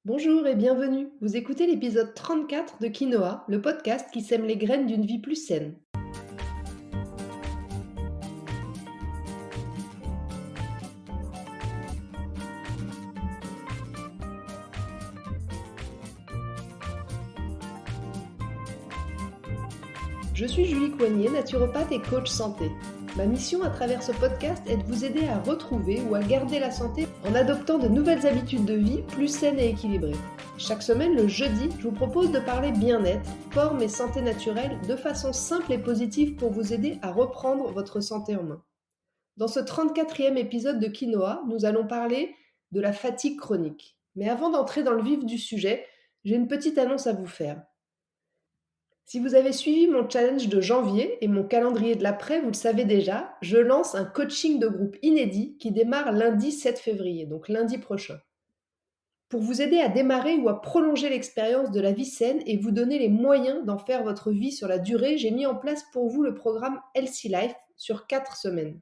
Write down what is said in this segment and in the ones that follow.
Bonjour et bienvenue. Vous écoutez l'épisode 34 de Quinoa, le podcast qui sème les graines d'une vie plus saine. Je suis Julie Coignet, naturopathe et coach santé. Ma mission à travers ce podcast est de vous aider à retrouver ou à garder la santé en adoptant de nouvelles habitudes de vie plus saines et équilibrées. Chaque semaine, le jeudi, je vous propose de parler bien-être, forme et santé naturelle de façon simple et positive pour vous aider à reprendre votre santé en main. Dans ce 34e épisode de Quinoa, nous allons parler de la fatigue chronique. Mais avant d'entrer dans le vif du sujet, j'ai une petite annonce à vous faire. Si vous avez suivi mon challenge de janvier et mon calendrier de l'après, vous le savez déjà, je lance un coaching de groupe inédit qui démarre lundi 7 février, donc lundi prochain. Pour vous aider à démarrer ou à prolonger l'expérience de la vie saine et vous donner les moyens d'en faire votre vie sur la durée, j'ai mis en place pour vous le programme Healthy Life sur 4 semaines.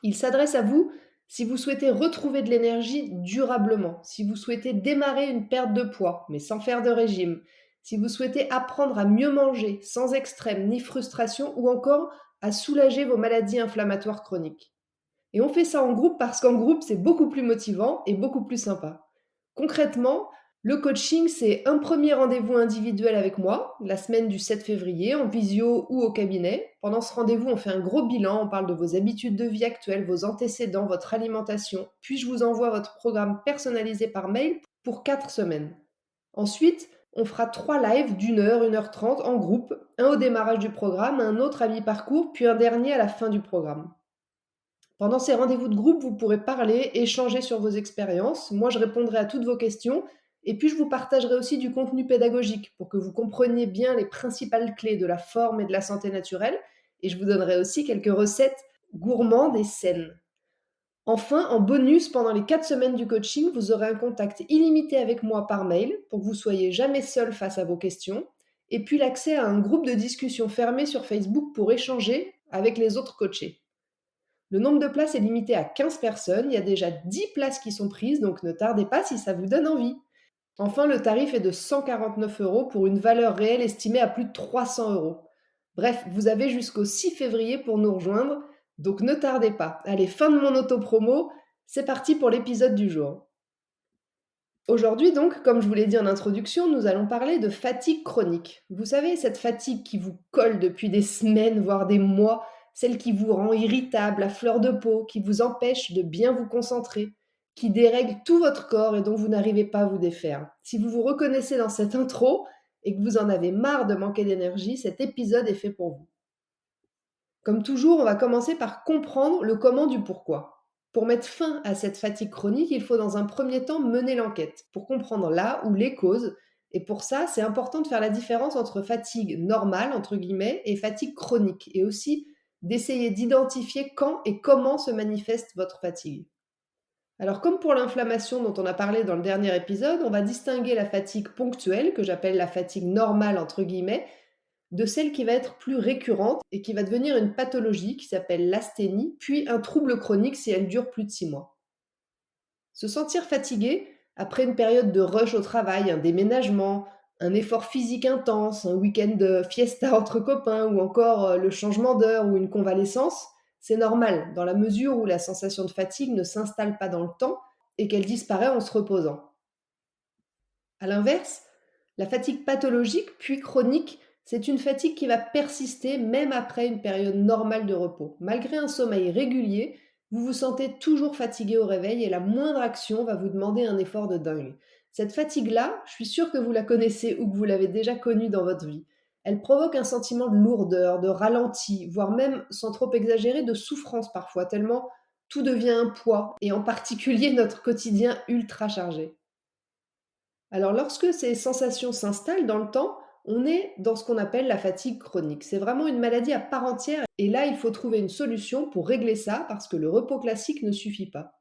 Il s'adresse à vous si vous souhaitez retrouver de l'énergie durablement, si vous souhaitez démarrer une perte de poids, mais sans faire de régime, si vous souhaitez apprendre à mieux manger, sans extrême ni frustration, ou encore à soulager vos maladies inflammatoires chroniques. Et on fait ça en groupe parce qu'en groupe, c'est beaucoup plus motivant et beaucoup plus sympa. Concrètement, le coaching, c'est un premier rendez-vous individuel avec moi, la semaine du 7 février, en visio ou au cabinet. Pendant ce rendez-vous, on fait un gros bilan, on parle de vos habitudes de vie actuelles, vos antécédents, votre alimentation, puis je vous envoie votre programme personnalisé par mail pour 4 semaines. Ensuite, on fera 3 lives d'1 heure, 1 h 30 en groupe, un au démarrage du programme, un autre à mi-parcours, puis un dernier à la fin du programme. Pendant ces rendez-vous de groupe, vous pourrez parler, échanger sur vos expériences. Moi, je répondrai à toutes vos questions. Et puis, je vous partagerai aussi du contenu pédagogique pour que vous compreniez bien les principales clés de la forme et de la santé naturelle. Et je vous donnerai aussi quelques recettes gourmandes et saines. Enfin, en bonus, pendant les 4 semaines du coaching, vous aurez un contact illimité avec moi par mail pour que vous soyez jamais seul face à vos questions. Et puis l'accès à un groupe de discussion fermé sur Facebook pour échanger avec les autres coachés. Le nombre de places est limité à 15 personnes, il y a déjà 10 places qui sont prises, donc ne tardez pas si ça vous donne envie. Enfin, le tarif est de 149 euros pour une valeur réelle estimée à plus de 300 euros. Bref, vous avez jusqu'au 6 février pour nous rejoindre, donc ne tardez pas. Allez, fin de mon auto-promo, c'est parti pour l'épisode du jour. Aujourd'hui donc, comme je vous l'ai dit en introduction, nous allons parler de fatigue chronique. Vous savez, cette fatigue qui vous colle depuis des semaines, voire des mois, celle qui vous rend irritable, à fleur de peau, qui vous empêche de bien vous concentrer, qui dérègle tout votre corps et dont vous n'arrivez pas à vous défaire. Si vous vous reconnaissez dans cette intro et que vous en avez marre de manquer d'énergie, cet épisode est fait pour vous. Comme toujours, on va commencer par comprendre le comment du pourquoi. Pour mettre fin à cette fatigue chronique, il faut dans un premier temps mener l'enquête pour comprendre là où les causes. Et pour ça, c'est important de faire la différence entre fatigue normale, entre guillemets, et fatigue chronique. Et aussi d'essayer d'identifier quand et comment se manifeste votre fatigue. Alors comme pour l'inflammation dont on a parlé dans le dernier épisode, on va distinguer la fatigue ponctuelle, que j'appelle la fatigue normale, entre guillemets, de celle qui va être plus récurrente et qui va devenir une pathologie qui s'appelle l'asthénie, puis un trouble chronique si elle dure plus de 6 mois. Se sentir fatigué après une période de rush au travail, un déménagement, un effort physique intense, un week-end de fiesta entre copains ou encore le changement d'heure ou une convalescence, c'est normal dans la mesure où la sensation de fatigue ne s'installe pas dans le temps et qu'elle disparaît en se reposant. À l'inverse, la fatigue pathologique, puis chronique, c'est une fatigue qui va persister même après une période normale de repos. Malgré un sommeil régulier, vous vous sentez toujours fatigué au réveil et la moindre action va vous demander un effort de dingue. Cette fatigue-là, je suis sûre que vous la connaissez ou que vous l'avez déjà connue dans votre vie. Elle provoque un sentiment de lourdeur, de ralenti, voire même, sans trop exagérer, de souffrance parfois, tellement tout devient un poids, et en particulier notre quotidien ultra chargé. Alors, lorsque ces sensations s'installent dans le temps, on est dans ce qu'on appelle la fatigue chronique. C'est vraiment une maladie à part entière et là, il faut trouver une solution pour régler ça parce que le repos classique ne suffit pas.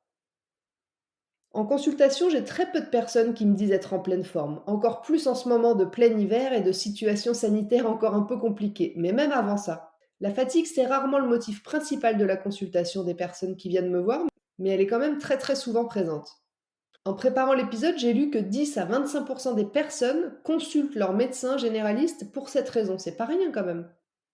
En consultation, j'ai très peu de personnes qui me disent être en pleine forme, encore plus en ce moment de plein hiver et de situations sanitaires encore un peu compliquées, mais même avant ça. La fatigue, c'est rarement le motif principal de la consultation des personnes qui viennent me voir, mais elle est quand même très très souvent présente. En préparant l'épisode, j'ai lu que 10 à 25% des personnes consultent leur médecin généraliste pour cette raison. C'est pas rien quand même.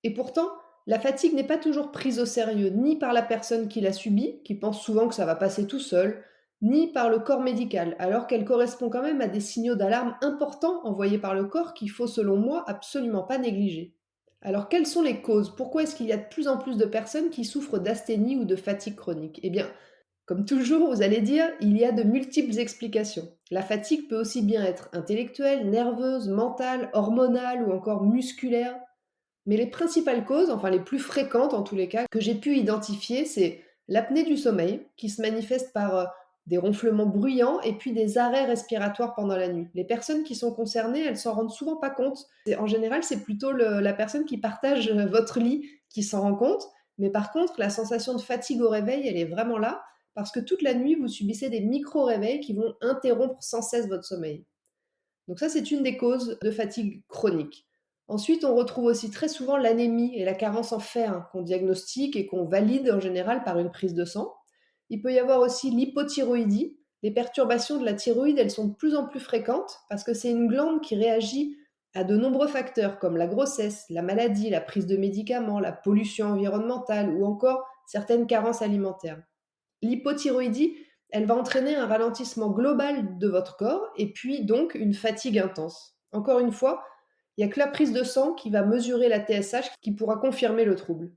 Et pourtant, la fatigue n'est pas toujours prise au sérieux, ni par la personne qui l'a subie, qui pense souvent que ça va passer tout seul, ni par le corps médical, alors qu'elle correspond quand même à des signaux d'alarme importants envoyés par le corps qu'il faut, selon moi, absolument pas négliger. Alors, quelles sont les causes? Pourquoi est-ce qu'il y a de plus en plus de personnes qui souffrent d'asthénie ou de fatigue chronique? Eh bien, comme toujours, vous allez dire, il y a de multiples explications. La fatigue peut aussi bien être intellectuelle, nerveuse, mentale, hormonale ou encore musculaire. Mais les principales causes, enfin les plus fréquentes en tous les cas, que j'ai pu identifier, c'est l'apnée du sommeil, qui se manifeste par des ronflements bruyants et puis des arrêts respiratoires pendant la nuit. Les personnes qui sont concernées, elles s'en rendent souvent pas compte. En général, c'est plutôt la personne qui partage votre lit qui s'en rend compte. Mais par contre, la sensation de fatigue au réveil, elle est vraiment là, parce que toute la nuit, vous subissez des micro-réveils qui vont interrompre sans cesse votre sommeil. Donc ça, c'est une des causes de fatigue chronique. Ensuite, on retrouve aussi très souvent l'anémie et la carence en fer, hein, qu'on diagnostique et qu'on valide en général par une prise de sang. Il peut y avoir aussi l'hypothyroïdie. Les perturbations de la thyroïde, elles sont de plus en plus fréquentes parce que c'est une glande qui réagit à de nombreux facteurs comme la grossesse, la maladie, la prise de médicaments, la pollution environnementale ou encore certaines carences alimentaires. L'hypothyroïdie, elle va entraîner un ralentissement global de votre corps et puis donc une fatigue intense. Encore une fois, il n'y a que la prise de sang qui va mesurer la TSH qui pourra confirmer le trouble.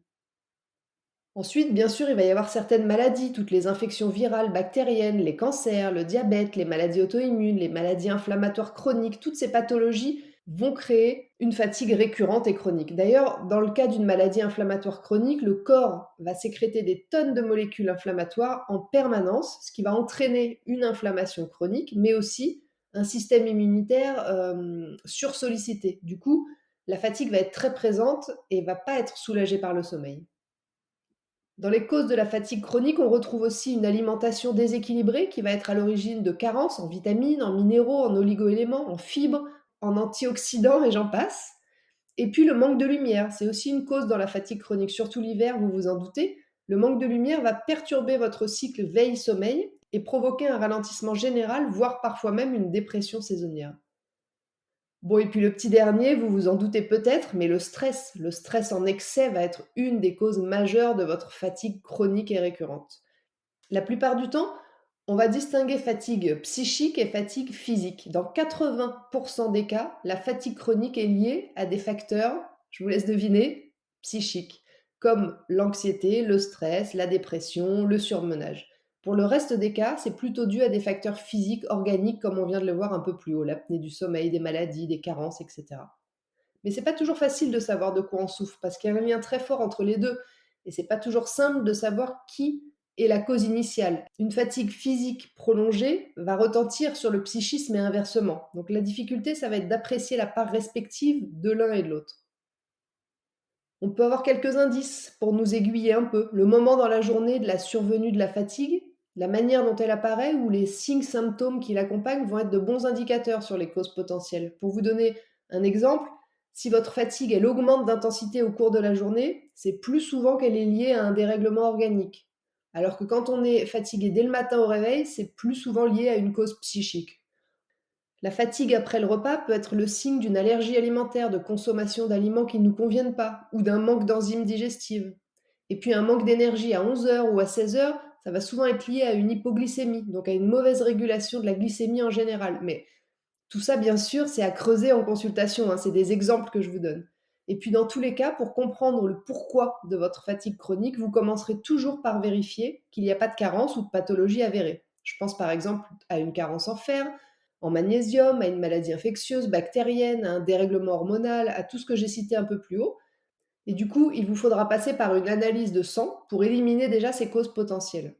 Ensuite, bien sûr, il va y avoir certaines maladies, toutes les infections virales, bactériennes, les cancers, le diabète, les maladies auto-immunes, les maladies inflammatoires chroniques, toutes ces pathologies vont créer une fatigue récurrente et chronique. D'ailleurs, dans le cas d'une maladie inflammatoire chronique, le corps va sécréter des tonnes de molécules inflammatoires en permanence, ce qui va entraîner une inflammation chronique, mais aussi un système immunitaire sursollicité. Du coup, la fatigue va être très présente et va pas être soulagée par le sommeil. Dans les causes de la fatigue chronique, on retrouve aussi une alimentation déséquilibrée qui va être à l'origine de carences en vitamines, en minéraux, en oligoéléments, en fibres, en antioxydants et j'en passe. Et puis le manque de lumière, c'est aussi une cause dans la fatigue chronique, surtout l'hiver, vous vous en doutez. Le manque de lumière va perturber votre cycle veille-sommeil et provoquer un ralentissement général, voire parfois même une dépression saisonnière. Bon, et puis le petit dernier, vous vous en doutez peut-être, mais le stress en excès va être une des causes majeures de votre fatigue chronique et récurrente. La plupart du temps, on va distinguer fatigue psychique et fatigue physique. Dans 80% des cas, la fatigue chronique est liée à des facteurs, je vous laisse deviner, psychiques, comme l'anxiété, le stress, la dépression, le surmenage. Pour le reste des cas, c'est plutôt dû à des facteurs physiques, organiques, comme on vient de le voir un peu plus haut, l'apnée du sommeil, des maladies, des carences, etc. Mais c'est pas toujours facile de savoir de quoi on souffre, parce qu'il y a un lien très fort entre les deux, et c'est pas toujours simple de savoir qui est la cause initiale. Une fatigue physique prolongée va retentir sur le psychisme et inversement. Donc la difficulté, ça va être d'apprécier la part respective de l'un et de l'autre. On peut avoir quelques indices pour nous aiguiller un peu. Le moment dans la journée de la survenue de la fatigue, la manière dont elle apparaît ou les signes symptômes qui l'accompagnent vont être de bons indicateurs sur les causes potentielles. Pour vous donner un exemple, si votre fatigue elle augmente d'intensité au cours de la journée, c'est plus souvent qu'elle est liée à un dérèglement organique. Alors que quand on est fatigué dès le matin au réveil, c'est plus souvent lié à une cause psychique. La fatigue après le repas peut être le signe d'une allergie alimentaire, de consommation d'aliments qui ne nous conviennent pas, ou d'un manque d'enzymes digestives. Et puis un manque d'énergie à 11 heures ou à 16 heures, ça va souvent être lié à une hypoglycémie, donc à une mauvaise régulation de la glycémie en général. Mais tout ça, bien sûr, c'est à creuser en consultation, hein, c'est des exemples que je vous donne. Et puis dans tous les cas, pour comprendre le pourquoi de votre fatigue chronique, vous commencerez toujours par vérifier qu'il n'y a pas de carence ou de pathologie avérée. Je pense par exemple à une carence en fer, en magnésium, à une maladie infectieuse, bactérienne, à un dérèglement hormonal, à tout ce que j'ai cité un peu plus haut. Et du coup, il vous faudra passer par une analyse de sang pour éliminer déjà ces causes potentielles.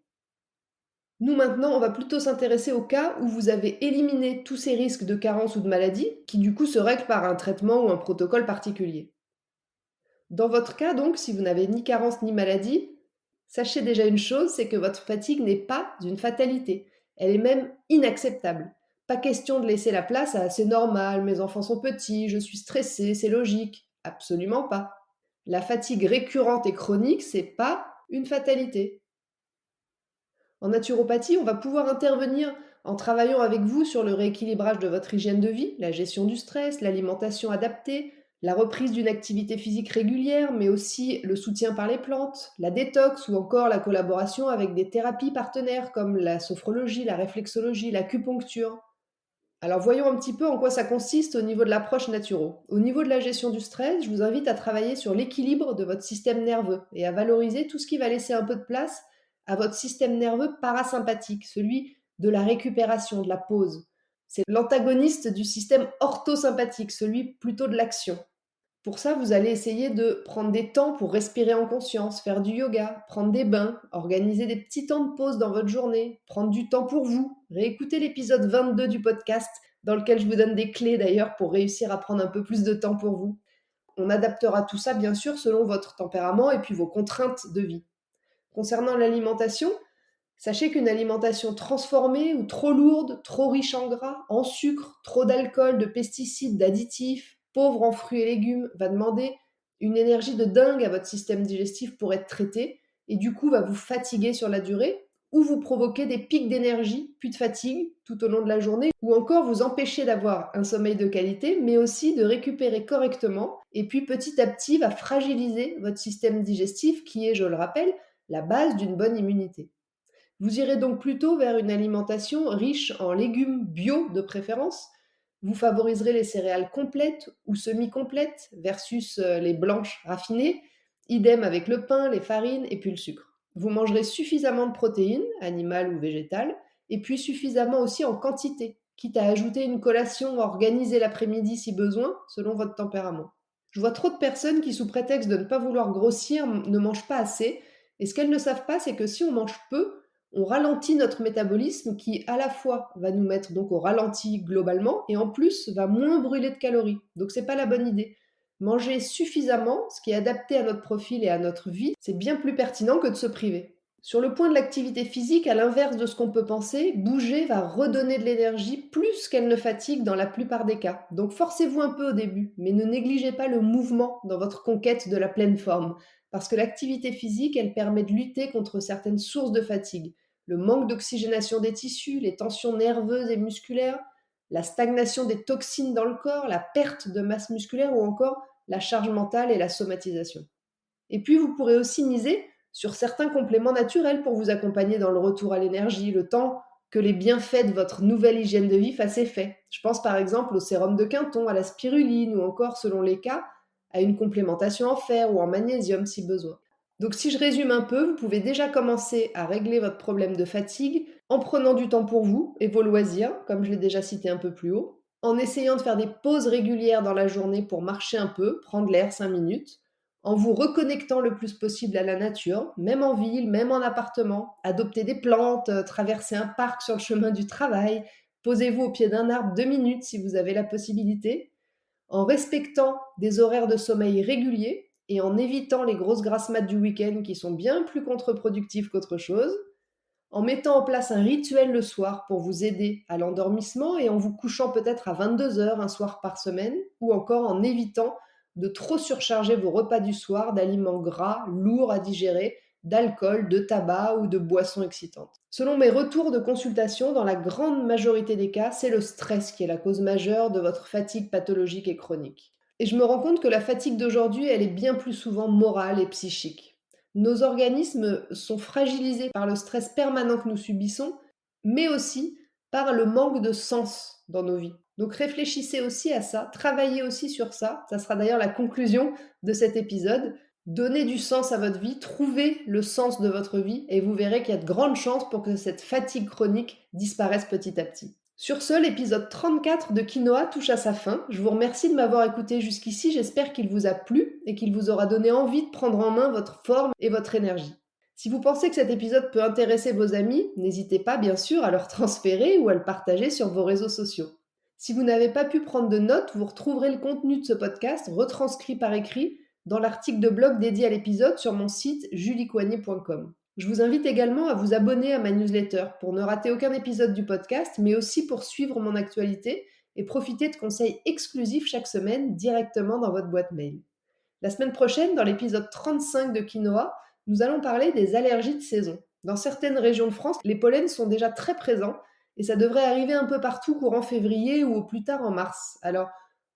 Nous maintenant, on va plutôt s'intéresser au cas où vous avez éliminé tous ces risques de carence ou de maladie, qui du coup se règlent par un traitement ou un protocole particulier. Dans votre cas donc, si vous n'avez ni carence ni maladie, sachez déjà une chose, c'est que votre fatigue n'est pas une fatalité. Elle est même inacceptable. Pas question de laisser la place à c'est normal, mes enfants sont petits, je suis stressé, c'est logique. Absolument pas. La fatigue récurrente et chronique, c'est pas une fatalité. En naturopathie, on va pouvoir intervenir En travaillant avec vous sur le rééquilibrage de votre hygiène de vie, la gestion du stress, l'alimentation adaptée, la reprise d'une activité physique régulière, mais aussi le soutien par les plantes, la détox ou encore la collaboration avec des thérapies partenaires comme la sophrologie, la réflexologie, l'acupuncture. Alors voyons un petit peu en quoi ça consiste au niveau de l'approche naturo. Au niveau de la gestion du stress, je vous invite à travailler sur l'équilibre de votre système nerveux et à valoriser tout ce qui va laisser un peu de place à votre système nerveux parasympathique, celui de la récupération, de la pause. C'est l'antagoniste du système orthosympathique, celui plutôt de l'action. Pour ça, vous allez essayer de prendre des temps pour respirer en conscience, faire du yoga, prendre des bains, organiser des petits temps de pause dans votre journée, prendre du temps pour vous, réécouter l'épisode 22 du podcast dans lequel je vous donne des clés d'ailleurs pour réussir à prendre un peu plus de temps pour vous. On adaptera tout ça bien sûr selon votre tempérament et puis vos contraintes de vie. Concernant l'alimentation, sachez qu'une alimentation transformée ou trop lourde, trop riche en gras, en sucre, trop d'alcool, de pesticides, d'additifs, pauvre en fruits et légumes, va demander une énergie de dingue à votre système digestif pour être traité et du coup va vous fatiguer sur la durée ou vous provoquer des pics d'énergie puis de fatigue tout au long de la journée ou encore vous empêcher d'avoir un sommeil de qualité mais aussi de récupérer correctement et puis petit à petit va fragiliser votre système digestif qui est, je le rappelle, la base d'une bonne immunité. Vous irez donc plutôt vers une alimentation riche en légumes bio de préférence. Vous favoriserez les céréales complètes ou semi-complètes versus les blanches raffinées. Idem avec le pain, les farines et puis le sucre. Vous mangerez suffisamment de protéines, animales ou végétales, et puis suffisamment aussi en quantité, quitte à ajouter une collation organisée l'après-midi si besoin, selon votre tempérament. Je vois trop de personnes qui, sous prétexte de ne pas vouloir grossir, ne mangent pas assez. Et ce qu'elles ne savent pas, c'est que si on mange peu, on ralentit notre métabolisme qui, à la fois, va nous mettre donc au ralenti globalement et en plus va moins brûler de calories. Donc, c'est pas la bonne idée. Manger suffisamment, ce qui est adapté à notre profil et à notre vie, c'est bien plus pertinent que de se priver. Sur le point de l'activité physique, à l'inverse de ce qu'on peut penser, bouger va redonner de l'énergie plus qu'elle ne fatigue dans la plupart des cas. Donc forcez-vous un peu au début, mais ne négligez pas le mouvement dans votre conquête de la pleine forme, parce que l'activité physique, elle permet de lutter contre certaines sources de fatigue. Le manque d'oxygénation des tissus, les tensions nerveuses et musculaires, la stagnation des toxines dans le corps, la perte de masse musculaire ou encore la charge mentale et la somatisation. Et puis vous pourrez aussi miser sur certains compléments naturels pour vous accompagner dans le retour à l'énergie, le temps que les bienfaits de votre nouvelle hygiène de vie fassent effet. Je pense par exemple au sérum de Quinton, à la spiruline ou encore, selon les cas, à une complémentation en fer ou en magnésium si besoin. Donc si je résume un peu, vous pouvez déjà commencer à régler votre problème de fatigue en prenant du temps pour vous et vos loisirs, comme je l'ai déjà cité un peu plus haut, en essayant de faire des pauses régulières dans la journée pour marcher un peu, prendre l'air 5 minutes, en vous reconnectant le plus possible à la nature, même en ville, même en appartement, adopter des plantes, traverser un parc sur le chemin du travail, posez-vous au pied d'un arbre 2 minutes si vous avez la possibilité, en respectant des horaires de sommeil réguliers et en évitant les grosses grasses mat du week-end qui sont bien plus contre-productives qu'autre chose, en mettant en place un rituel le soir pour vous aider à l'endormissement et en vous couchant peut-être à 22 heures un soir par semaine, ou encore en évitant de trop surcharger vos repas du soir d'aliments gras, lourds à digérer, d'alcool, de tabac ou de boissons excitantes. Selon mes retours de consultation, dans la grande majorité des cas, c'est le stress qui est la cause majeure de votre fatigue pathologique et chronique. Et je me rends compte que la fatigue d'aujourd'hui, elle est bien plus souvent morale et psychique. Nos organismes sont fragilisés par le stress permanent que nous subissons, mais aussi par le manque de sens dans nos vies. Donc réfléchissez aussi à ça, travaillez aussi sur ça. Ça sera d'ailleurs la conclusion de cet épisode. Donnez du sens à votre vie, trouvez le sens de votre vie et vous verrez qu'il y a de grandes chances pour que cette fatigue chronique disparaisse petit à petit. Sur ce, l'épisode 34 de Quinoa touche à sa fin. Je vous remercie de m'avoir écouté jusqu'ici. J'espère qu'il vous a plu et qu'il vous aura donné envie de prendre en main votre forme et votre énergie. Si vous pensez que cet épisode peut intéresser vos amis, n'hésitez pas bien sûr à le transférer ou à le partager sur vos réseaux sociaux. Si vous n'avez pas pu prendre de notes, vous retrouverez le contenu de ce podcast retranscrit par écrit dans l'article de blog dédié à l'épisode sur mon site juliecoignet.com. Je vous invite également à vous abonner à ma newsletter pour ne rater aucun épisode du podcast, mais aussi pour suivre mon actualité et profiter de conseils exclusifs chaque semaine directement dans votre boîte mail. La semaine prochaine, dans l'épisode 35 de Quinoa, nous allons parler des allergies de saison. Dans certaines régions de France, les pollens sont déjà très présents et ça devrait arriver un peu partout courant février ou au plus tard en mars. Alors,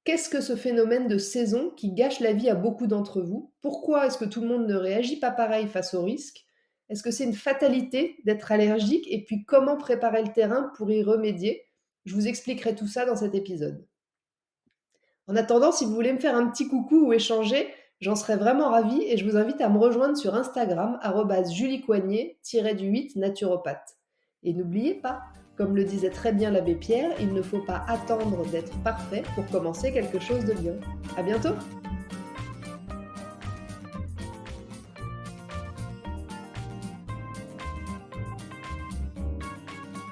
qu'est-ce que ce phénomène de saison qui gâche la vie à beaucoup d'entre vous? Pourquoi est-ce que tout le monde ne réagit pas pareil face au risque? Est-ce que c'est une fatalité d'être allergique? Et puis, comment préparer le terrain pour y remédier? Je vous expliquerai tout ça dans cet épisode. En attendant, si vous voulez me faire un petit coucou ou échanger, j'en serais vraiment ravie et je vous invite à me rejoindre sur Instagram, juliecoignet-8 naturopathe. Et n'oubliez pas, comme le disait très bien l'abbé Pierre, il ne faut pas attendre d'être parfait pour commencer quelque chose de bien. À bientôt!